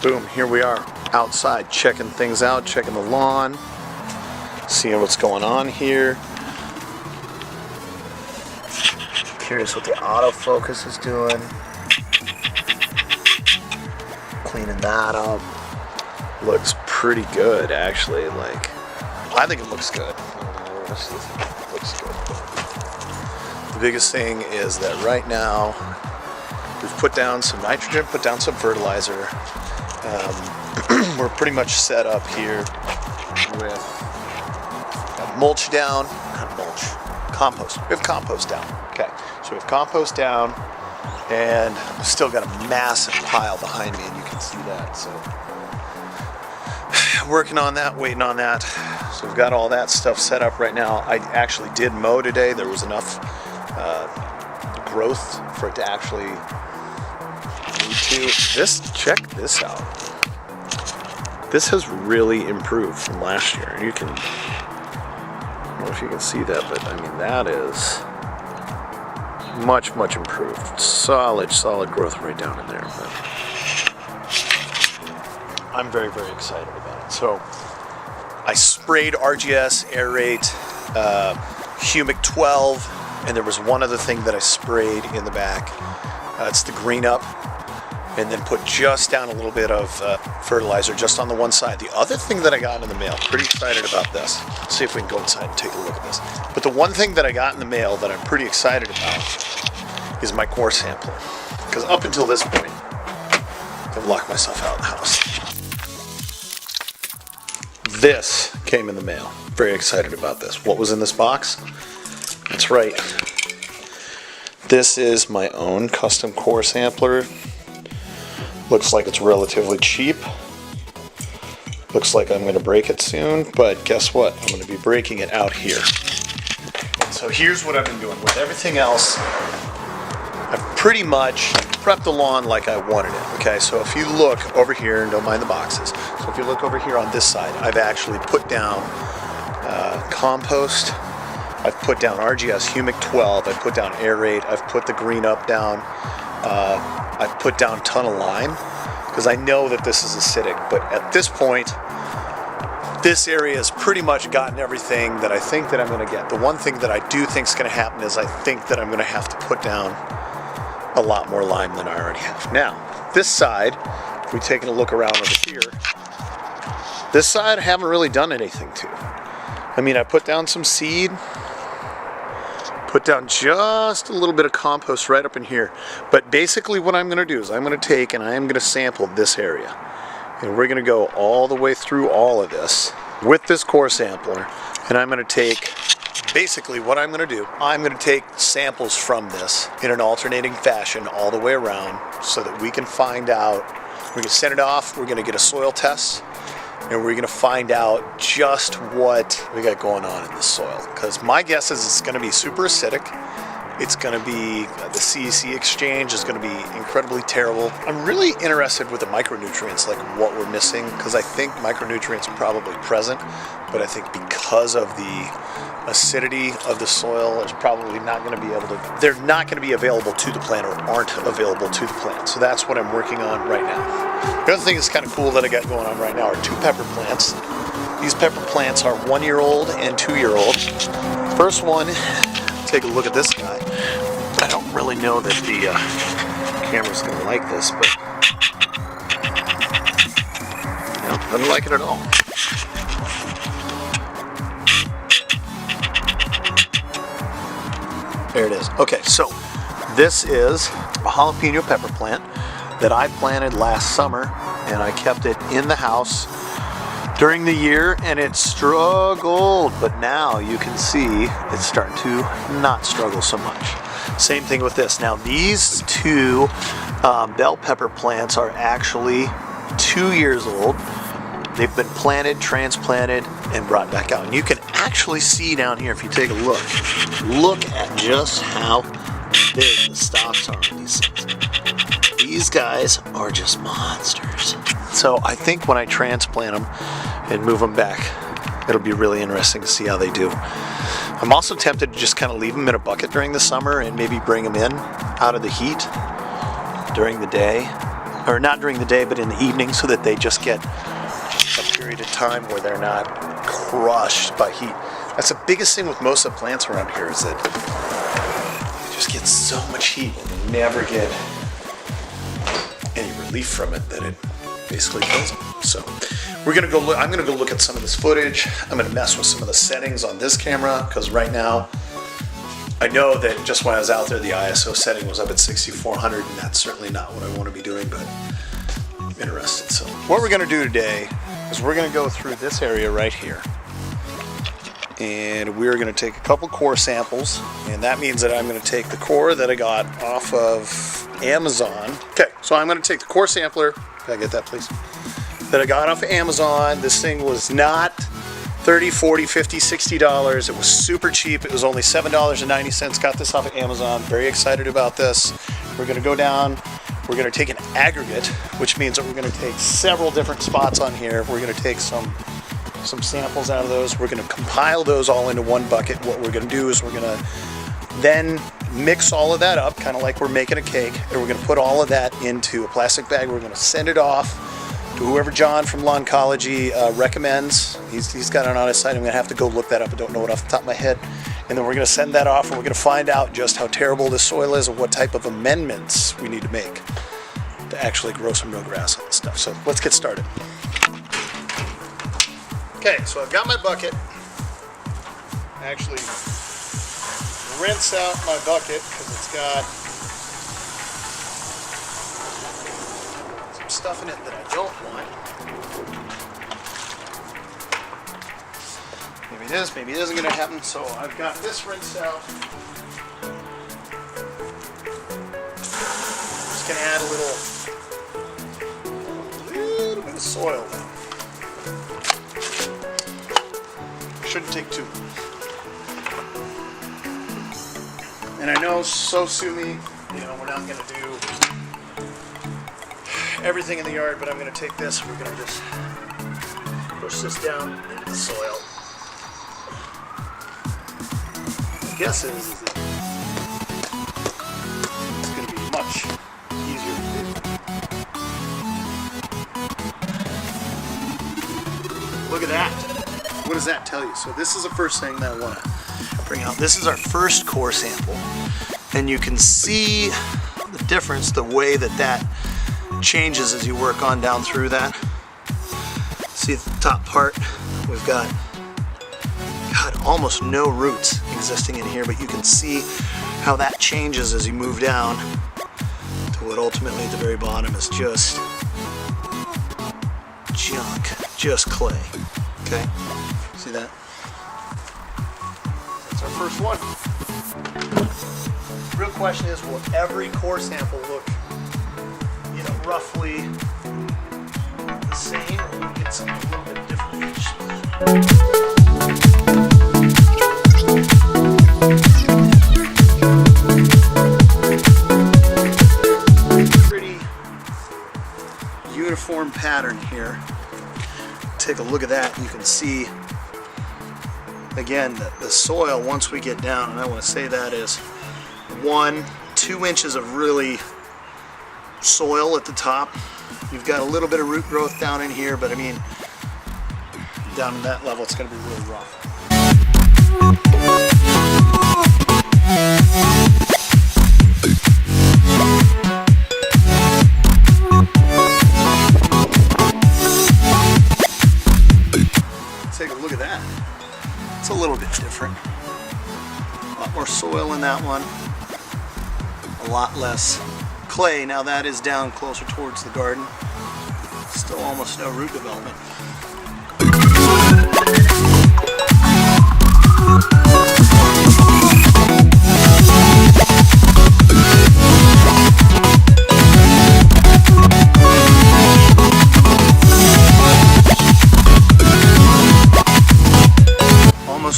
Boom, here we are outside checking things out, checking the lawn, seeing what's going on here. Curious what the autofocus is doing. Cleaning that up. Looks pretty good, actually. Like, I think it looks good. It looks good. The biggest thing is that right now we've put down some nitrogen, put down some fertilizer. We're pretty much set up here with mulch down, not mulch, compost. We have compost down. Okay, so we have compost down, and I've still got a massive pile behind me, and you can see that. So working on that, waiting on that. So we've got all that stuff set up right now. I actually did mow today. There was enough growth for it to actually need to. Check this out. This has really improved from last year. You can, I don't know if you can see that, but I mean, that is much, much improved. Solid growth right down in there. But I'm very, very excited about it. So I sprayed RGS, Aerate, Humic 12, and there was one other thing that I sprayed in the back. It's the Green Up, and then put just down a little bit of fertilizer just on the one side. The other thing that I got in the mail, pretty excited about this. Let's see if we can go inside and take a look at this. But the one thing that I got in the mail that I'm pretty excited about is my core sampler. Because up until this point, I've locked myself out of the house. This came in the mail. Very excited about this. What was in this box? That's right. This is my own custom core sampler. Looks like it's relatively cheap. Looks like I'm going to break it soon, but guess what? I'm going to be breaking it out here. So here's what I've been doing. With everything else, I've pretty much prepped the lawn like I wanted it. Okay, so if you look over here, and don't mind the boxes, so if you look over here on this side, I've actually put down compost. I've put down RGS Humic 12. I've put down Aerate. I've put the Green Up down. I've put down a ton of lime because I know that this is acidic, but at this point, this area has pretty much gotten everything that I think that I'm going to get. The one thing that I do think is going to happen is I think that I'm going to have to put down a lot more lime than I already have. Now, this side, if we're taking a look around over here, this side I haven't really done anything to. I mean, I put down some seed, put down just a little bit of compost right up in here. But basically what I'm going to do is I'm going to take and I am going to sample this area. And we're going to go all the way through all of this with this core sampler. And I'm going to take, basically what I'm going to do, I'm going to take samples from this in an alternating fashion all the way around so that we can find out, we can send it off, we're going to get a soil test, and we're going to find out just what we got going on in the soil. Because my guess is it's going to be super acidic. It's going to be, the CEC exchange is going to be incredibly terrible. I'm really interested with the micronutrients, like what we're missing, because I think micronutrients are probably present, but I think because of the acidity of the soil, is probably not going to be able to, they're not going to be available to the plant or aren't available to the plant. So that's what I'm working on right now. The other thing that's kind of cool that I got going on right now are 2 pepper plants. These pepper plants are 1-year-old and 2-year-old. First one, take a look at this guy. I don't really know that the camera's going to like this, but doesn't like it at all. There it is. Okay, so this is a jalapeno pepper plant that I planted last summer, and I kept it in the house during the year, and it struggled, but now you can see it's starting to not struggle so much. Same thing with this. Now these 2 bell pepper plants are actually 2 years old. They've been planted, transplanted, and brought back out. And you can actually see down here, if you take a look at just how big the stalks are on these things. These guys are just monsters. So I think when I transplant them and move them back, it'll be really interesting to see how they do. I'm also tempted to just kind of leave them in a bucket during the summer and maybe bring them in out of the heat during the day or not during the day, but in the evening, so that they just get a period of time where they're not crushed by heat. That's the biggest thing with most of the plants around here, is that they just get so much heat and they never get any relief from it, that it basically kills them. So we're gonna go look. I'm gonna go look at some of this footage. I'm gonna mess with some of the settings on this camera, because right now I know that just when I was out there, the ISO setting was up at 6400, and that's certainly not what I want to be doing, but I'm interested. So what we're gonna do today is we're gonna go through this area right here, and we're going to take a couple core samples, and that means that I'm going to take the core that I got off of Amazon. Okay, so I'm going to take the core sampler. Can I get that, please? That I got off of Amazon. This thing was not $30, $40, $50, $60. It was super cheap. It was only $7.90. Got this off of Amazon. Very excited about this. We're going to go down. We're going to take an aggregate, which means that we're going to take several different spots on here. We're going to take some samples out of those. We're going to compile those all into one bucket. What we're going to do is we're going to then mix all of that up, kind of like we're making a cake, and we're going to put all of that into a plastic bag. We're going to send it off to whoever John from Lawn Ecology recommends. He's got it on his site. I'm going to have to go look that up. I don't know it off the top of my head. And then we're going to send that off, and we're going to find out just how terrible this soil is and what type of amendments we need to make to actually grow some real grass on this stuff. So let's get started. Okay, so I've got my bucket. I actually rinse out my bucket because it's got some stuff in it that I don't want. Maybe it is, maybe it isn't going to happen. So I've got this rinsed out. I'm just going to add a little bit of soil now. Shouldn't take too long. And I know, so sue me, we're not going to do everything in the yard, but I'm going to take this, we're going to just push this down into the soil. My guess is that it's going to be much easier to do. Look at that. What does that tell you? So this is the first thing that I want to bring out. This is our first core sample, and you can see the difference, the way that changes as you work on down through that. See at the top part, we've got almost no roots existing in here, but you can see how that changes as you move down to what ultimately at the very bottom is just junk, just clay. Okay? See that? That's our first one. The real question is, will every core sample look, roughly the same, or will we get something a little bit different each? Pretty uniform pattern here. Take a look at that. You can see again the soil once we get down, and I want to say that is 1-2 inches of really soil at the top. You've got a little bit of root growth down in here, but I mean down in that level it's going to be really rough. Take a look at that. It's a little bit different. A lot more soil in that one. A lot less clay. Now that is down closer towards the garden. Still almost no root development.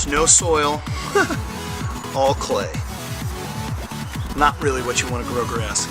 No soil, all clay. Not really what you want to grow grass.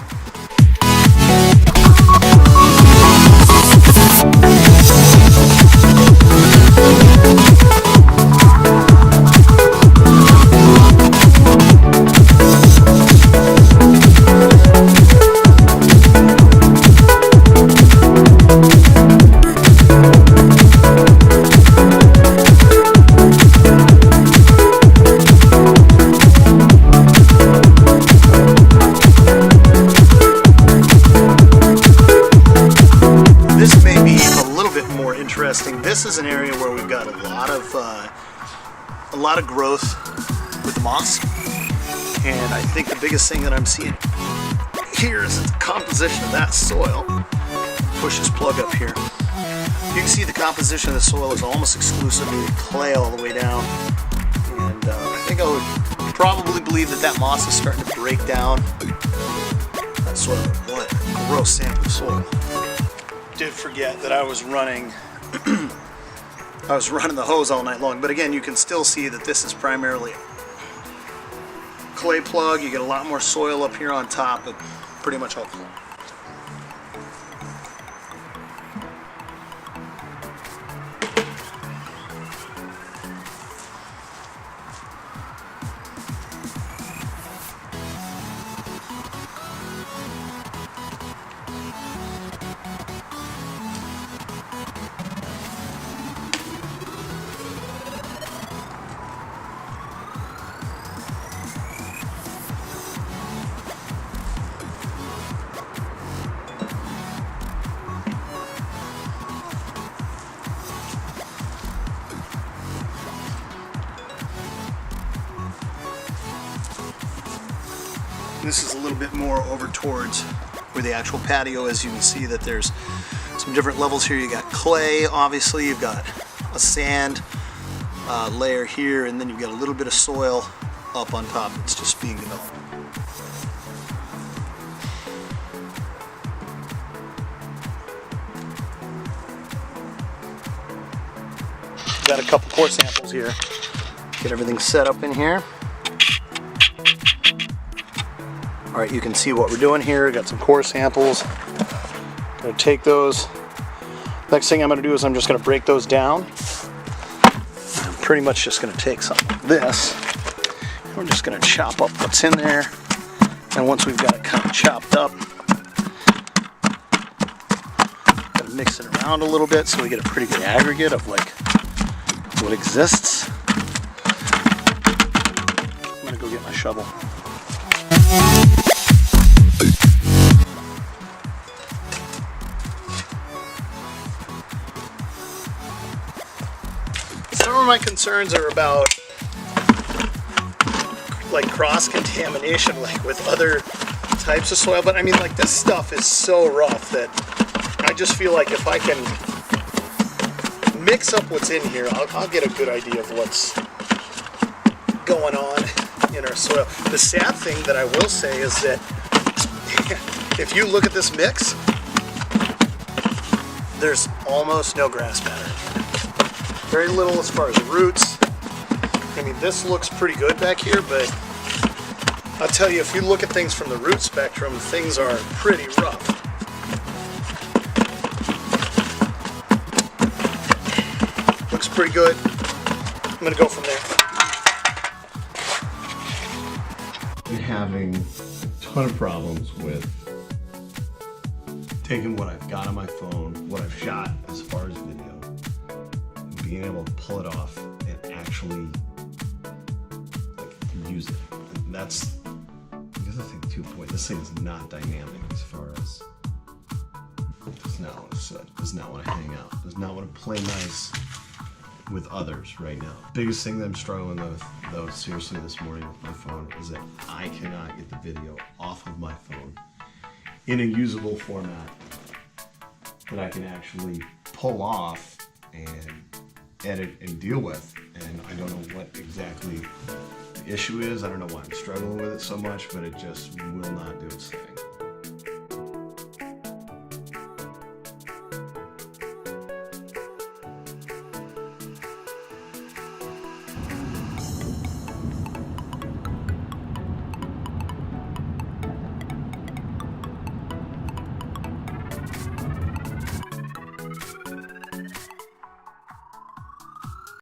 interesting. This is an area where we've got a lot of growth with moss, and I think the biggest thing that I'm seeing here is the composition of that soil. Push this plug up here. You can see the composition of the soil is almost exclusively clay all the way down, and I think I would probably believe that that moss is starting to break down that soil. What a gross sample of soil. Did forget that I was running the hose all night long, but again, you can still see that this is primarily clay plug. You get a lot more soil up here on top, but pretty much all clay. This is a little bit more over towards where the actual patio is. You can see that there's some different levels here. You got clay, obviously, you've got a sand layer here, and then you've got a little bit of soil up on top. It's just being developed. Got a couple core samples here. Get everything set up in here. All right, you can see what we're doing here. Got some core samples. Gonna take those. Next thing I'm gonna do is I'm just gonna break those down. I'm pretty much just gonna take something like this. We're just gonna chop up what's in there. And once we've got it kind of chopped up, gonna mix it around a little bit so we get a pretty good aggregate of like what exists. I'm gonna go get my shovel. Some of my concerns are about like cross-contamination, like with other types of soil, but I mean, like, this stuff is so rough that I just feel like if I can mix up what's in here, I'll get a good idea of what's going on in our soil. The sad thing that I will say is that if you look at this mix, there's almost no grass matter. Very little as far as roots. I mean, this looks pretty good back here, but I'll tell you, if you look at things from the root spectrum, things are pretty rough. Looks pretty good. I'm gonna go from there. Been having a ton of problems with taking what I've got on my phone, what I've shot as far as video, and being able to pull it off and actually use it. And that's the other thing too. Boy, this thing is not dynamic as far as does not want to sit, does not want to hang out, does not want to play nice with others right now. Biggest thing that I'm struggling with, though, seriously this morning with my phone, is that I cannot get the video off of my phone in a usable format that I can actually pull off and edit and deal with. And I don't know what exactly the issue is. I don't know why I'm struggling with it so much, but it just will not do its thing.